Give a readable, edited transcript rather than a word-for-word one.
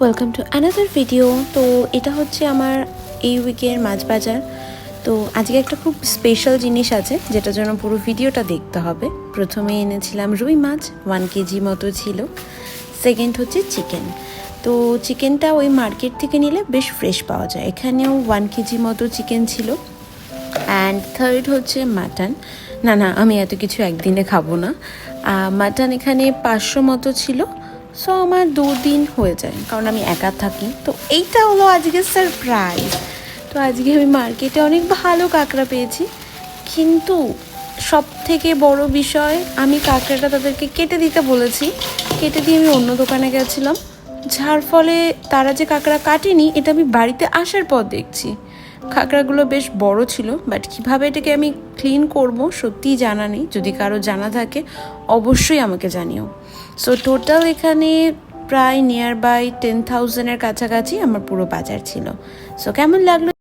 Welcome to another video. তো এটা হচ্ছে আমার এই উইকের মাছ বাজার। তো আজকে একটা খুব স্পেশাল জিনিস আছে যেটার জন্য পুরো ভিডিওটা দেখতে হবে। প্রথমে এনেছিলাম রুই মাছ, 1 কেজি মতো ছিল। সেকেন্ড হচ্ছে চিকেন। তো চিকেনটা ওই মার্কেট থেকে নিলে বেশ ফ্রেশ পাওয়া যায়, এখানেও 1 কেজি মতো চিকেন ছিল। অ্যান্ড থার্ড হচ্ছে মাটন। না আমি এত কিছু একদিনে খাবো না। মাটন এখানে 500 মতো ছিল। সো আমার 2 দিন হয়ে যায়, কারণ আমি একা থাকি। তো এইটা হলো আজকে সারপ্রাইজ। তো আজকে আমি মার্কেটে অনেক ভালো কাঁকড়া পেয়েছি, কিন্তু সব থেকে বড় বিষয়, আমি কাঁকড়াটা তাদেরকে কেটে দিতে বলেছি, কেটে দিয়ে আমি অন্য দোকানে গেছিলাম, যার ফলে তারা যে কাঁকড়া কাটেনি এটা আমি বাড়িতে আসার পর দেখছি। কাঁকড়াগুলো বেশ বড় ছিল, বাট কীভাবে এটাকে আমি ক্লিন করব সত্যিই জানা নেই। যদি কারো জানা থাকে অবশ্যই আমাকে জানিও। সো টোটাল এখানে প্রায় নিয়ার বাই 10,000-এর কাছাকাছি আমার পুরো বাজার ছিল। সো কেমন লাগলো?